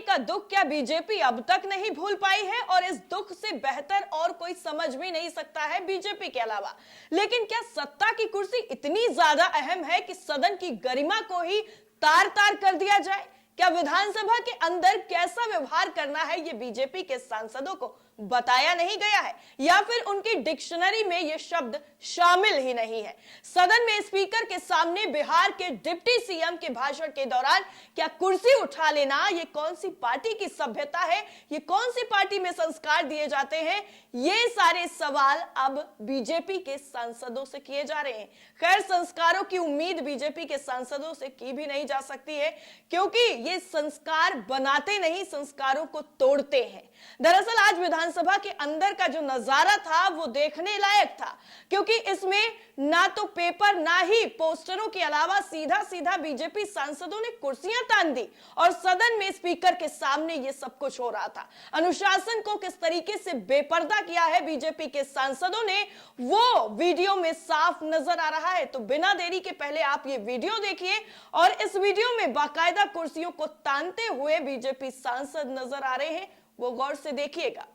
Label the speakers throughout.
Speaker 1: का दुख क्या बीजेपी अब तक नहीं भूल पाई है? और इस दुख से बेहतर और कोई समझ भी नहीं सकता है बीजेपी के अलावा। लेकिन क्या सत्ता की कुर्सी इतनी ज्यादा अहम है कि सदन की गरिमा को ही तार तार कर दिया जाए? क्या विधानसभा के अंदर कैसा व्यवहार करना है ये बीजेपी के सांसदों को बताया नहीं गया है, या फिर उनकी डिक्शनरी में ये शब्द शामिल ही नहीं है? सदन में स्पीकर के सामने बिहार के डिप्टी सीएम के भाषण के दौरान क्या कुर्सी उठा लेना ये कौन सी पार्टी की सभ्यता है? ये कौन सी पार्टी में संस्कार दिए जाते हैं? ये सारे सवाल अब बीजेपी के सांसदों से किए जा रहे हैं। खैर, संस्कारों की उम्मीद बीजेपी के सांसदों से की भी नहीं जा सकती है, क्योंकि ये संस्कार बनाते नहीं, संस्कारों को तोड़ते हैं। दरअसल आज विधानसभा के अंदर का जो नजारा था वो देखने लायक था, क्योंकि इसमें ना तो पेपर ना ही पोस्टरों के अलावा सीधा सीधा बीजेपी सांसदों ने कुर्सियां तान दी और सदन में स्पीकर के सामने ये सब कुछ हो रहा था। अनुशासन को किस तरीके से बेपर्दा किया है बीजेपी के सांसदों ने, वो वीडियो में साफ नजर आ रहा है। तो बिना देरी के पहले आप ये वीडियो देखिए, और इस वीडियो में बाकायदा कुर्सियों को तानते हुए बीजेपी सांसद नजर आ रहे हैं, वो गौर से देखिएगा।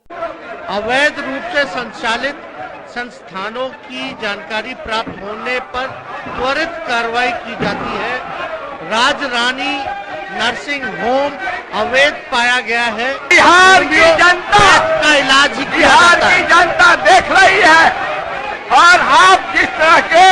Speaker 2: अवैध रूप से संचालित संस्थानों की जानकारी प्राप्त होने पर त्वरित कार्रवाई की जाती है। राजरानी नर्सिंग होम अवैध पाया गया है।
Speaker 3: बिहार की जनता
Speaker 2: का इलाज ही किया
Speaker 3: बिहार
Speaker 2: जाता
Speaker 3: की
Speaker 2: है।
Speaker 3: जनता देख रही है, और आप जिस तरह के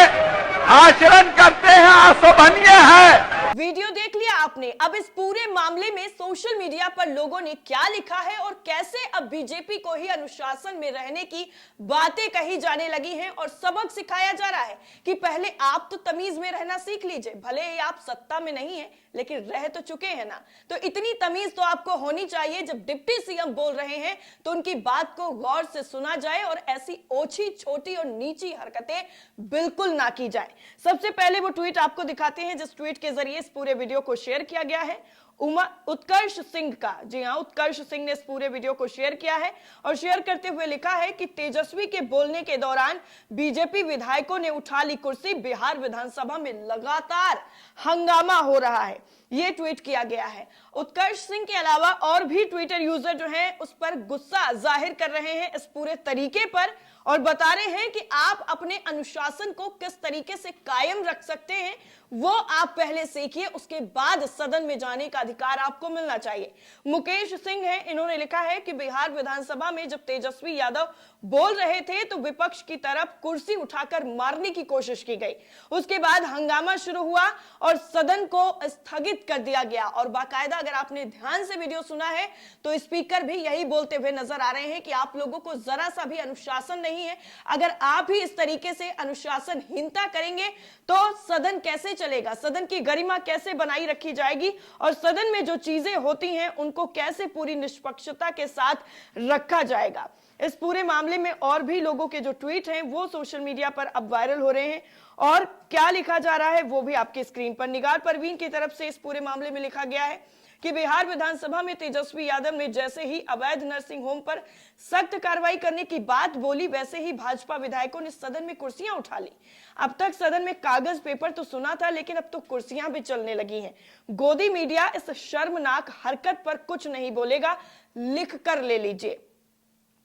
Speaker 3: आचरण करते हैं अशोभनीय है।
Speaker 1: वीडियो देख लिया आपने। अब इस पूरे मामले में सोशल मीडिया पर लोगों ने क्या लिखा है और कैसे अब बीजेपी को ही अनुशासन में रहने की बातें कही जाने लगी हैं और सबक सिखाया जा रहा है कि पहले आप तो तमीज में रहना सीख लीजिए। भले ही आप सत्ता में नहीं है, लेकिन रह तो चुके हैं ना, तो इतनी तमीज तो आपको होनी चाहिए। जब डिप्टी सीएम बोल रहे हैं तो उनकी बात को गौर से सुना जाए और ऐसी ओछी, छोटी और नीची हरकतें बिल्कुल ना की जाए। सबसे पहले वो ट्वीट आपको दिखाते हैं जिस ट्वीट के जरिए इस पूरे वीडियो को शेयर किया गया है। उत्कर्ष सिंह का, जी हां, उत्कर्ष सिंह ने इस पूरे वीडियो को शेयर किया है और शेयर करते हुए लिखा है कि तेजस्वी के बोलने के दौरान बीजेपी विधायकों ने उठा ली कुर्सी, बिहार विधानसभा में लगातार हंगामा हो रहा है। ये ट्वीट किया गया है। उत्कर्ष सिंह के अलावा और भी ट्विटर यूजर जो हैं उस पर गुस्सा जाहिर कर रहे हैं इस पूरे तरीके पर, और बता रहे हैं कि आप अपने अनुशासन को किस तरीके से कायम रख सकते हैं वो आप पहले सीखिए, उसके बाद सदन में जाने का अधिकार आपको मिलना चाहिए। मुकेश सिंह है, इन्होंने लिखा है कि बिहार विधानसभा में जब तेजस्वी यादव बोल रहे थे तो विपक्ष की तरफ कुर्सी उठाकर मारने की कोशिश की गई। उसके बाद हंगामा शुरू हुआ और सदन को स्थगित कर दिया गया। और बाकायदा अगर आपने ध्यान से वीडियो सुना है तो स्पीकर भी यही बोलते हुए नजर आ रहे हैं कि आप लोगों को जरा सा भी अनुशासन नहीं है। अगर आप ही इस तरीके से अनुशासनहीनता करेंगे तो सदन कैसे चलेगा, सदन की गरिमा कैसे बनाई रखी जाएगी, और सदन में जो चीजें होती हैं उनको कैसे पूरी निष्पक्षता के साथ रखा जाएगा। इस पूरे मामले में और भी लोगों के जो ट्वीट हैं वो सोशल मीडिया पर अब वायरल हो रहे हैं, और क्या लिखा जा रहा है वो भी आपकी स्क्रीन पर। निगार परवीन की तरफ से इस पूरे मामले में लिखा गया है कि बिहार विधानसभा में तेजस्वी यादव ने जैसे ही अवैध नर्सिंग होम पर सख्त कार्रवाई करने की बात बोली, वैसे ही भाजपा विधायकों ने सदन में कुर्सियां उठा ली। अब तक सदन में कागज पेपर तो सुना था, लेकिन अब तो कुर्सियां भी चलने लगी हैं। गोदी मीडिया इस शर्मनाक हरकत पर कुछ नहीं बोलेगा, लिख कर ले लीजिए।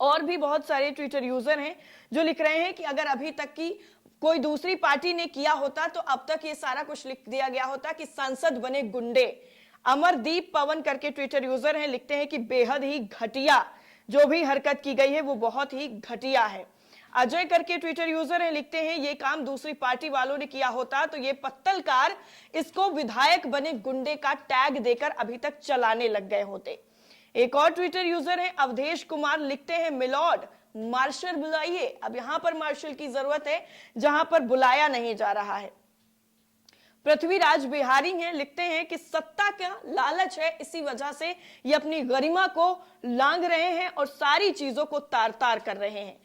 Speaker 1: और भी बहुत सारे ट्विटर यूजर हैं जो लिख रहे हैं कि अगर अभी तक की कोई दूसरी पार्टी ने किया होता तो अब तक ये सारा कुछ लिख दिया गया होता कि सांसद बने गुंडे। अमरदीप पवन करके ट्विटर यूजर हैं, लिखते हैं कि बेहद ही घटिया जो भी हरकत की गई है वो बहुत ही घटिया है। अजय करके ट्विटर यूजर हैं, लिखते हैं ये काम दूसरी पार्टी वालों ने किया होता तो ये पत्तलकार इसको विधायक बने गुंडे का टैग देकर अभी तक चलाने लग गए होते। एक और ट्विटर यूजर है अवधेश कुमार, लिखते हैं मिलॉर्ड मार्शल बुलाइए। अब यहां पर मार्शल की जरूरत है जहां पर बुलाया नहीं जा रहा है। पृथ्वीराज बिहारी हैं, लिखते हैं कि सत्ता का लालच है, इसी वजह से ये अपनी गरिमा को लांघ रहे हैं और सारी चीजों को तार तार कर रहे हैं।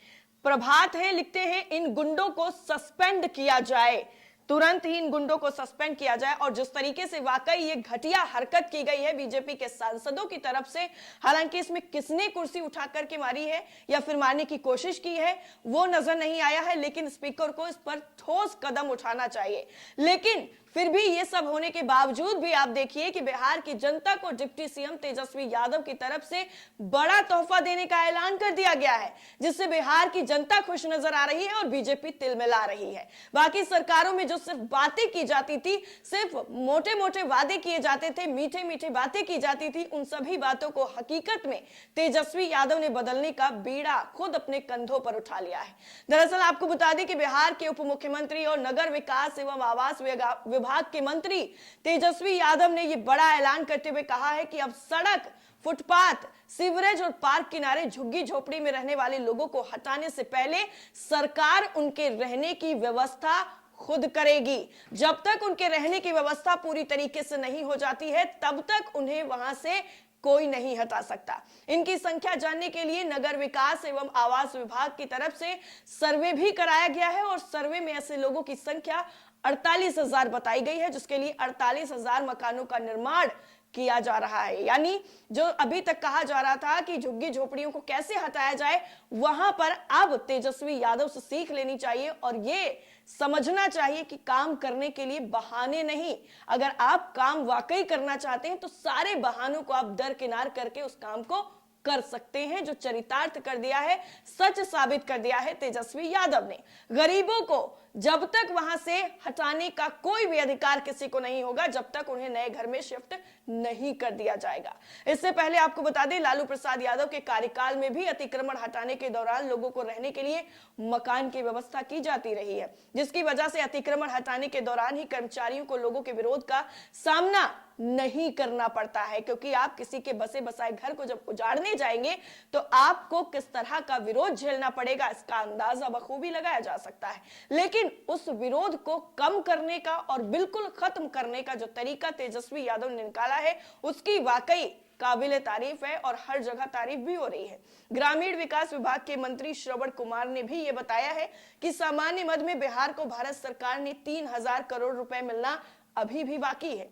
Speaker 1: प्रभात है, लिखते हैं इन गुंडों को सस्पेंड किया जाए, तुरंत ही इन गुंडों को सस्पेंड किया जाए। और जिस तरीके से वाकई ये घटिया हरकत की गई है बीजेपी के सांसदों की तरफ से, हालांकि इसमें किसने कुर्सी उठा करके मारी है या फिर मारने की कोशिश की है वो नजर नहीं आया है, लेकिन स्पीकर को इस पर ठोस कदम उठाना चाहिए। लेकिन फिर भी ये सब होने के बावजूद भी आप देखिए कि बिहार की जनता को डिप्टी सीएम तेजस्वी यादव की तरफ से बड़ा तोहफा देने का ऐलान कर दिया गया है, जिससे बिहार की जनता खुश नजर आ रही है और बीजेपी तिलमिला रही है। बाकी सरकारों में जो सिर्फ बातें की जाती थी, सिर्फ मोटे मोटे वादे किए जाते थे, मीठे मीठे बातें की जाती थी, उन सभी बातों को हकीकत में तेजस्वी यादव ने बदलने का बीड़ा खुद अपने कंधों पर उठा लिया है। दरअसल आपको बता दें कि बिहार के उप मुख्यमंत्री और नगर विकास एवं आवास विभाग के मंत्री तेजस्वी यादव ने यह बड़ा ऐलान करते हुए कहा है कि अब सड़क, फुटपाथ, सीवरेज और पार्क किनारे झुग्गी झोपड़ी में रहने वाले लोगों को हटाने से पहले सरकार उनके रहने की व्यवस्था खुद करेगी। जब तक उनके रहने की व्यवस्था पूरी तरीके से नहीं हो जाती है, तब तक उन्हें वहां से कोई नहीं हटा सकता। इनकी संख्या जानने के लिए नगर विकास एवं आवास विभाग की तरफ से सर्वे भी कराया गया है और सर्वे में ऐसे लोगों की संख्या 48,000 बताई गई है, जिसके लिए 48,000 मकानों का निर्माण किया जा रहा है। यानी जो अभी तक कहा जा रहा था कि झुग्गी झोपड़ियों को कैसे हटाया जाए, वहां पर अब तेजस्वी यादव से सीख लेनी चाहिए और ये समझना चाहिए कि काम करने के लिए बहाने नहीं, अगर आप काम वाकई करना चाहते हैं तो सारे बहानों को आप दरकिनार करके उस काम को कर सकते हैं, जो चरितार्थ कर दिया है, सच साबित कर दिया है तेजस्वी यादव ने। गरीबों को जब तक वहां से हटाने का कोई भी अधिकार किसी को नहीं होगा, जब तक उन्हें नए घर में शिफ्ट नहीं कर दिया जाएगा। इससे पहले आपको बता दें, लालू प्रसाद यादव के कार्यकाल में भी अतिक्रमण हटाने के दौरान लोगों को रहने के लिए मकान की व्यवस्था की जाती रही है, जिसकी वजह से अतिक्रमण हटाने के दौरान ही कर्मचारियों को लोगों के विरोध का सामना नहीं करना पड़ता है, क्योंकि आप किसी के बसे बसाए घर को जब उजाड़ने जाएंगे तो आपको किस तरह का विरोध झेलना पड़ेगा, इसका अंदाजा बखूबी लगाया जा सकता है। लेकिन उस विरोध को कम करने का और बिल्कुल खत्म करने का जो तरीका तेजस्वी यादव ने निकाला है, उसकी वाकई काबिले तारीफ है और हर जगह तारीफ भी हो रही है। ग्रामीण विकास विभाग के मंत्री श्रवण कुमार ने भी यह बताया है कि सामान्य मद में बिहार को भारत सरकार ने 3,000 करोड़ रुपए मिलना अभी भी बाकी है।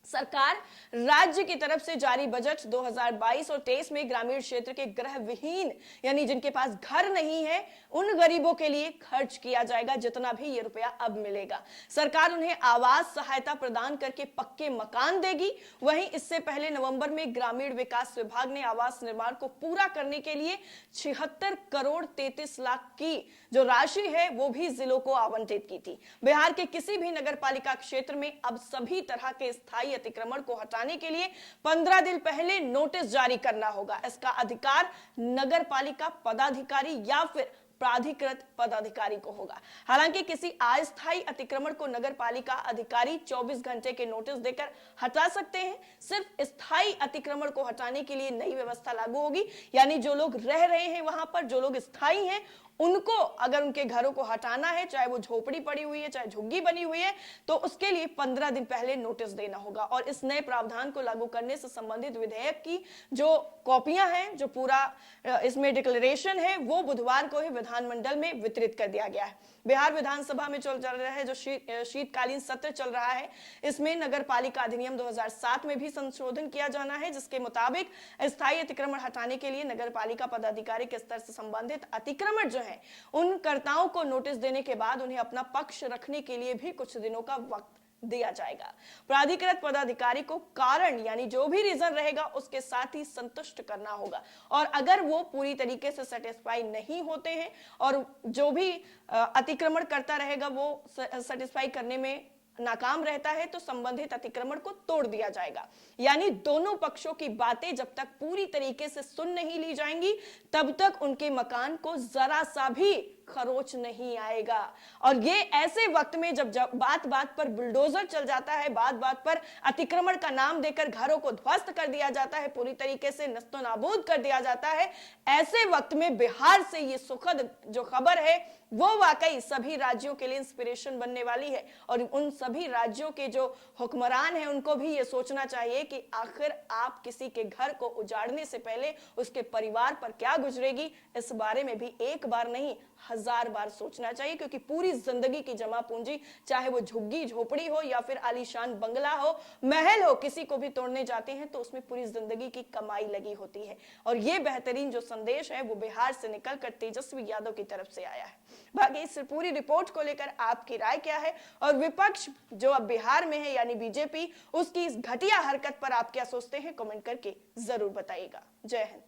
Speaker 1: सरकार राज्य की तरफ से जारी बजट 2022 और 23 में ग्रामीण क्षेत्र के गृह विहीन यानी जिनके पास घर नहीं है, उन गरीबों के लिए खर्च किया जाएगा जितना भी ये रुपया अब मिलेगा। सरकार उन्हें आवास सहायता प्रदान करके पक्के मकान देगी। वहीं इससे पहले नवंबर में ग्रामीण विकास विभाग ने आवास निर्माण को पूरा करने के लिए 76 करोड़ 33 लाख की जो राशि है वो भी जिलों को आवंटित की थी। बिहार के किसी भी नगर पालिका क्षेत्र में अब सभी तरह के स्थायी अतिक्रमण को हटाने के लिए 15 दिन पहले नोटिस जारी करना होगा। इसका अधिकार नगर पालिका पदाधिकारी या फिर प्राधिकृत पदाधिकारी को होगा। हालांकि किसी अस्थायी अतिक्रमण को नगर पालिका अधिकारी 24 घंटे के नोटिस देकर हटा सकते हैं। सिर्फ स्थायी अतिक्रमण को हटाने के लिए नई व्यवस्था लागू होगी, यानी जो लोग रह रहे हैं वहां पर, जो लोग स्थायी हैं, उनको अगर उनके घरों को हटाना है, चाहे वो झोपड़ी पड़ी हुई है, चाहे झुग्गी बनी हुई है, तो उसके लिए 15 दिन पहले नोटिस देना होगा। और इस नए प्रावधान को लागू करने से संबंधित विधेयक की जो कॉपियां हैं, जो पूरा इसमें डिक्लेरेशन है, वो बुधवार को ही विधानमंडल में वितरित कर दिया गया है। बिहार विधानसभा में चल रहा है जो शीतकालीन सत्र चल रहा है, इसमें नगर पालिका अधिनियम 2007 में भी संशोधन किया जाना है, जिसके मुताबिक स्थायी अतिक्रमण हटाने के लिए नगर पालिका पदाधिकारी के स्तर से संबंधित अतिक्रमण जो है, उन कर्ताओं को नोटिस देने के बाद उन्हें अपना पक्ष रखने के लिए भी कुछ दिनों का वक्त दिया जाएगा। प्राधिकृत पदाधिकारी को कारण यानी जो भी रीजन रहेगा उसके साथ ही संतुष्ट करना होगा, और अगर वो पूरी तरीके से सेटिस्फाई नहीं होते हैं और जो भी अतिक्रमण करता रहेगा वो सेटिस्फाई करने में नाकाम रहता है, तो संबंधित अतिक्रमण को तोड़ दिया जाएगा। यानी दोनों पक्षों की बातें जब तक पूरी तरीके से सुन नहीं ली जाएंगी, तब तक उनके मकान को जरा सा भी खरोच नहीं आएगा। और ये ऐसे वक्त में जब बात बात पर बुलडोजर चल जाता है, बात बात पर अतिक्रमण का नाम देकर घरों को ध्वस्त कर दिया जाता है, पूरी तरीके से नस्तो नाबूद कर दिया जाता है, ऐसे वक्त में बिहार से ये सुखद जो खबर है वो वाकई सभी राज्यों के लिए इंस्पिरेशन बनने वाली है। और उन सभी राज्यों के जो हुक्मरान हैं उनको भी ये सोचना चाहिए कि आखिर आप किसी के घर को उजाड़ने से पहले उसके परिवार पर क्या गुजरेगी, इस बारे में भी एक बार नहीं 1000 बार सोचना चाहिए, क्योंकि पूरी जिंदगी की जमा पूंजी, चाहे वो झुग्गी झोपड़ी हो या फिर आलीशान बंगला हो, महल हो, किसी को भी तोड़ने जाते हैं तो उसमें पूरी जिंदगी की कमाई लगी होती है। और ये बेहतरीन जो संदेश है वो बिहार से निकलकर तेजस्वी यादव की तरफ से आया है। बाकी इस पूरी रिपोर्ट को लेकर आपकी राय क्या है, और विपक्ष जो अब बिहार में है यानी बीजेपी, उसकी इस घटिया हरकत पर आप क्या सोचते हैं, कमेंट करके जरूर बताइएगा। जय हिंद।